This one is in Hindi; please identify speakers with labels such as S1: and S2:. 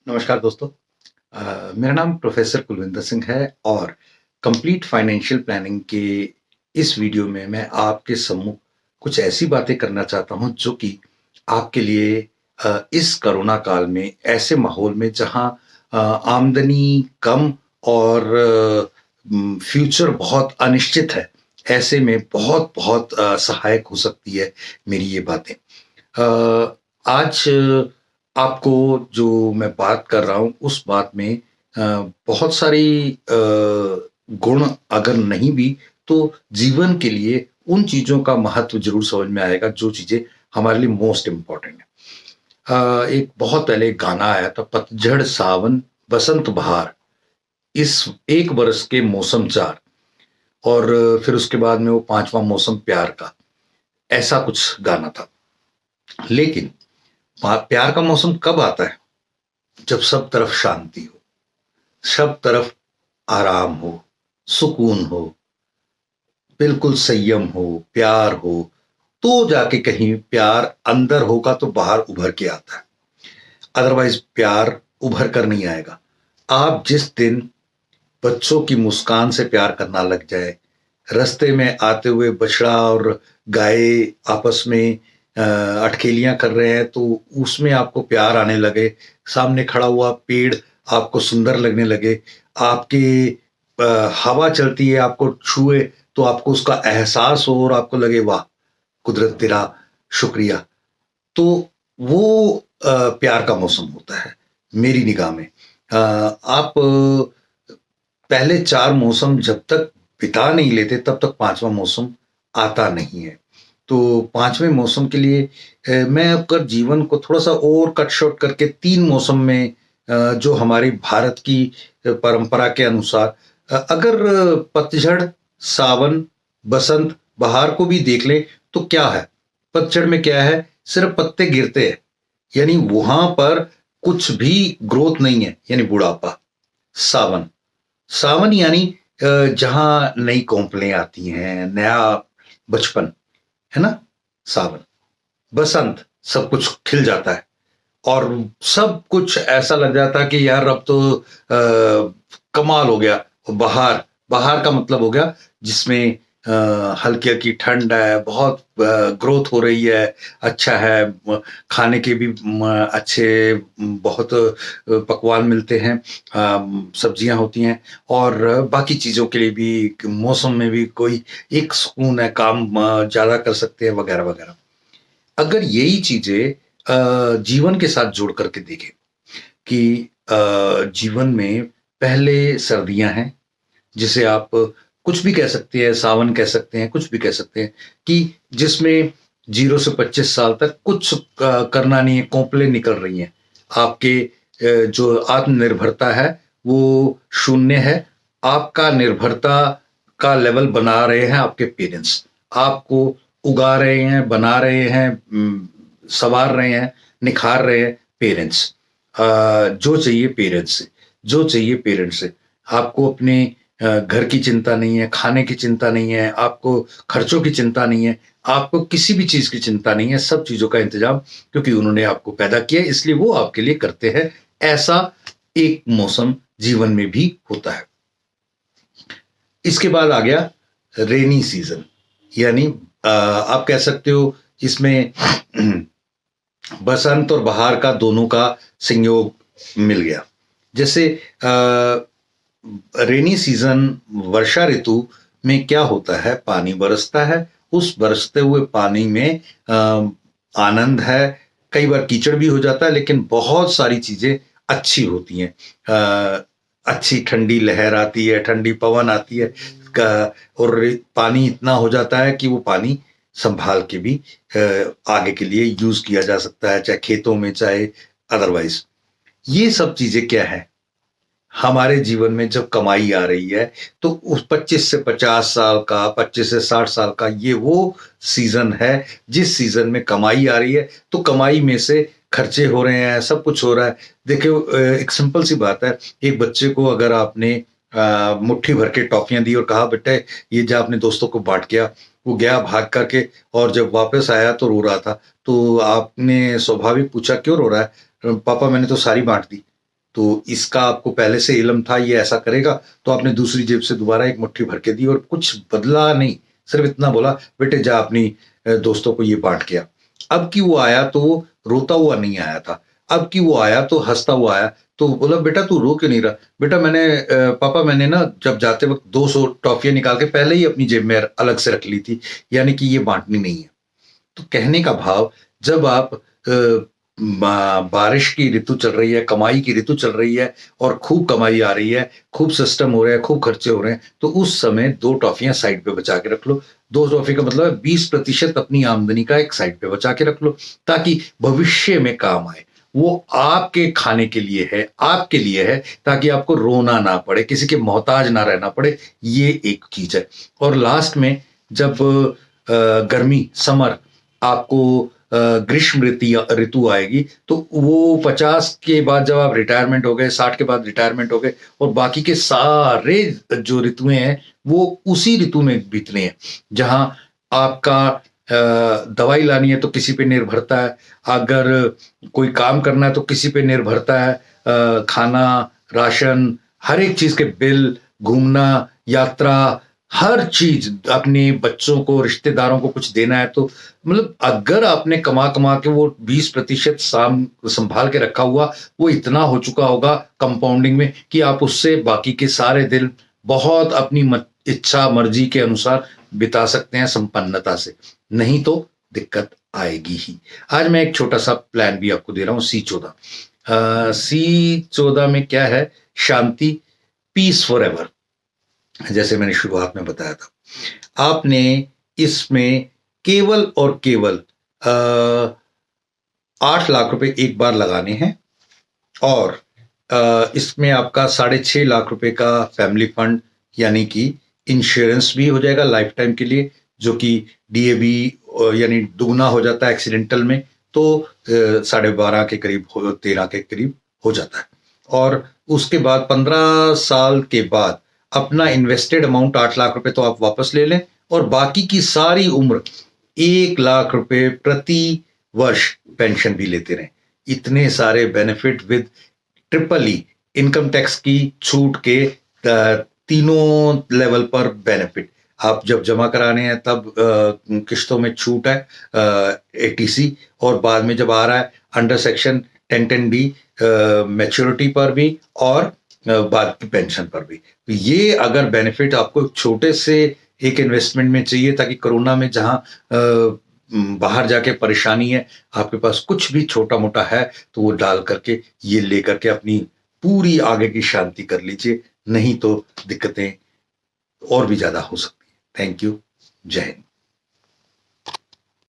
S1: नमस्कार दोस्तों। मेरा नाम प्रोफेसर कुलविंदर सिंह है और कंप्लीट फाइनेंशियल प्लानिंग के इस वीडियो में मैं आपके सम्मुख कुछ ऐसी बातें करना चाहता हूं जो कि आपके लिए इस कोरोना काल में ऐसे माहौल में जहां आमदनी कम और फ्यूचर बहुत अनिश्चित है, ऐसे में बहुत बहुत सहायक हो सकती है मेरी ये बातें। आज आपको जो मैं बात कर रहा हूँ उस बात में बहुत सारी गुण अगर नहीं भी तो जीवन के लिए उन चीज़ों का महत्व ज़रूर समझ में आएगा जो चीज़ें हमारे लिए मोस्ट इम्पोर्टेंट है। एक बहुत पहले एक गाना आया था, पतझड़ सावन बसंत बहार इस एक बरस के मौसम चार, और फिर उसके बाद में वो पांचवा मौसम प्यार का, ऐसा कुछ गाना था। लेकिन प्यार का मौसम कब आता है? जब सब तरफ शांति हो, सब तरफ आराम हो, सुकून हो, बिल्कुल संयम हो, प्यार हो, तो जाके कहीं प्यार अंदर होगा तो बाहर उभर के आता है। अदरवाइज प्यार उभर कर नहीं आएगा। आप जिस दिन बच्चों की मुस्कान से प्यार करना लग जाए, रास्ते में आते हुए बछड़ा और गाय आपस में अटखेलियां कर रहे हैं तो उसमें आपको प्यार आने लगे, सामने खड़ा हुआ पेड़ आपको सुंदर लगने लगे, आपके हवा चलती है आपको छुए तो आपको उसका एहसास हो और आपको लगे वाह कुदरत तेरा शुक्रिया, तो वो प्यार का मौसम होता है मेरी निगाह में। आप पहले चार मौसम जब तक बिता नहीं लेते तब तक पांचवा मौसम आता नहीं है। तो पांचवें मौसम के लिए मैं अगर जीवन को थोड़ा सा और कट शॉर्ट करके तीन मौसम में जो हमारी भारत की परंपरा के अनुसार अगर पतझड़, सावन, बसंत, बहार को भी देख ले तो क्या है? पतझड़ में क्या है? सिर्फ पत्ते गिरते हैं, यानी वहां पर कुछ भी ग्रोथ नहीं है, यानी बुढ़ापा। सावन, सावन यानी जहां नई कोंपलें आती हैं, नया बचपन, है ना? सावन। बसंत, सब कुछ खिल जाता है और सब कुछ ऐसा लग जाता है कि यार अब तो कमाल हो गया। बहार, बहार का मतलब हो गया जिसमें हल्की हल्की ठंड है, बहुत ग्रोथ हो रही है, अच्छा है, खाने के भी अच्छे बहुत पकवान मिलते हैं, सब्जियां होती हैं और बाकी चीज़ों के लिए भी मौसम में भी कोई एक सुकून है, काम ज़्यादा कर सकते हैं वगैरह वगैरह। अगर यही चीज़ें जीवन के साथ जोड़ करके देखें कि जीवन में पहले सर्दियां हैं, जिसे आप कुछ भी कह सकते हैं, सावन कह सकते हैं, कुछ भी कह सकते हैं, कि जिसमें 0 से 25 साल तक कुछ करना नहीं है, कोंपलें निकल रही हैं, आपके जो आत्मनिर्भरता है वो शून्य है। आपका निर्भरता का लेवल बना रहे हैं आपके पेरेंट्स, आपको उगा रहे हैं, बना रहे हैं, संवार रहे हैं, निखार रहे हैं पेरेंट्स। जो चाहिए पेरेंट्स से, जो चाहिए पेरेंट्स से, आपको अपने घर की चिंता नहीं है, खाने की चिंता नहीं है, आपको खर्चों की चिंता नहीं है, आपको किसी भी चीज की चिंता नहीं है, सब चीजों का इंतजाम क्योंकि उन्होंने आपको पैदा किया इसलिए वो आपके लिए करते हैं। ऐसा एक मौसम जीवन में भी होता है। इसके बाद आ गया रेनी सीजन, यानी आप कह सकते हो इसमें बसंत और बहार का दोनों का संयोग मिल गया। जैसे रेनी सीजन, वर्षा ऋतु में क्या होता है, पानी बरसता है, उस बरसते हुए पानी में आनंद है, कई बार कीचड़ भी हो जाता है लेकिन बहुत सारी चीजें अच्छी होती हैं। अच्छी ठंडी लहर आती है, ठंडी पवन आती है और पानी इतना हो जाता है कि वो पानी संभाल के भी आगे के लिए यूज किया जा सकता है, चाहे खेतों में चाहे अदरवाइज। ये सब चीजें क्या है हमारे जीवन में जब कमाई आ रही है तो उस 25 से 50 साल का, 25 से 60 साल का ये वो सीजन है जिस सीजन में कमाई आ रही है, तो कमाई में से खर्चे हो रहे हैं, सब कुछ हो रहा है। देखियो एक सिंपल सी बात है, एक बच्चे को अगर आपने मुट्ठी भर के टॉफियां दी और कहा बेटे ये जा अपने दोस्तों को बांट गया, वो गया भाग करके और जब वापस आया तो रो रहा था, तो आपने स्वाभाविक पूछा क्यों रो रहा है? पापा मैंने तो सारी बांट दी। तो इसका आपको पहले से इल्म था ये ऐसा करेगा, तो आपने दूसरी जेब से दोबारा एक मुट्ठी भर के दी और कुछ बदला नहीं, सिर्फ इतना बोला बेटे जा अपनी दोस्तों को ये बांट के आ। अब की वो आया तो वो रोता हुआ नहीं आया था, अब की वो आया तो हंसता हुआ आया। तो बोला बेटा तू रो क्यों नहीं रहा? बेटा पापा मैंने ना जब जाते वक्त 200 टॉफियां निकाल के पहले ही अपनी जेब में अलग से रख ली थी, यानी कि ये बांटनी नहीं है। तो कहने का भाव, जब आप बारिश की ऋतु चल रही है, कमाई की ऋतु चल रही है और खूब कमाई आ रही है, खूब सिस्टम हो रहे हैं, खूब खर्चे हो रहे हैं, तो उस समय 2 टॉफियां साइड पे बचा के रख लो। 2 टॉफी का मतलब है 20% अपनी आमदनी का एक साइड पे बचा के रख लो, ताकि भविष्य में काम आए। वो आपके खाने के लिए है, आपके लिए है, ताकि आपको रोना ना पड़े, किसी के मोहताज ना रहना पड़े। ये एक चीज है। और लास्ट में जब गर्मी, समर, आपको ग्रीष्म ऋतु आएगी, तो वो 50 के बाद जब आप रिटायरमेंट हो गए, 60 के बाद रिटायरमेंट हो गए, और बाकी के सारे जो ऋतुएं हैं वो उसी ऋतु में बीतने हैं, जहां आपका दवाई लानी है तो किसी पे निर्भरता है, अगर कोई काम करना है तो किसी पे निर्भरता है, खाना, राशन, हर एक चीज के बिल, घूमना, यात्रा, हर चीज, अपने बच्चों को, रिश्तेदारों को कुछ देना है, तो मतलब अगर आपने कमा कमा के वो 20% संभाल के रखा हुआ, वो इतना हो चुका होगा कंपाउंडिंग में कि आप उससे बाकी के सारे दिन बहुत अपनी इच्छा मर्जी के अनुसार बिता सकते हैं संपन्नता से। नहीं तो दिक्कत आएगी ही। आज मैं एक छोटा सा प्लान भी आपको दे रहा हूं, C14 में क्या है? शांति, पीस फॉर एवर। जैसे मैंने शुरुआत में बताया था, आपने इसमें केवल और केवल 8 लाख रुपए एक बार लगाने हैं, और इसमें आपका 6.5 लाख रुपए का फैमिली फंड यानी कि इंश्योरेंस भी हो जाएगा लाइफ टाइम के लिए, जो कि DAB यानी दुगना हो जाता है एक्सीडेंटल में, तो 12.5 के करीब 13 के करीब हो जाता है। और उसके बाद 15 साल के बाद अपना इन्वेस्टेड अमाउंट 8 लाख रुपए तो आप वापस ले लें, और बाकी की सारी उम्र 1 लाख रुपए प्रति वर्ष पेंशन भी लेते रहें। इतने सारे benefit with triple income tax की छूट के तीनों लेवल पर बेनिफिट। आप जब जमा कराने हैं तब किश्तों में छूट है, ATC, और बाद में जब आ रहा है अंडर सेक्शन 1010D मैच्योरिटी पर भी, और बाद की पेंशन पर भी। तो ये अगर बेनिफिट आपको छोटे से एक इन्वेस्टमेंट में चाहिए, ताकि कोरोना में जहां बाहर जाके परेशानी है, आपके पास कुछ भी छोटा मोटा है तो वो डाल करके, ये लेकर के अपनी पूरी आगे की शांति कर लीजिए, नहीं तो दिक्कतें और भी ज्यादा हो सकती है। Thank you. जय हिंद।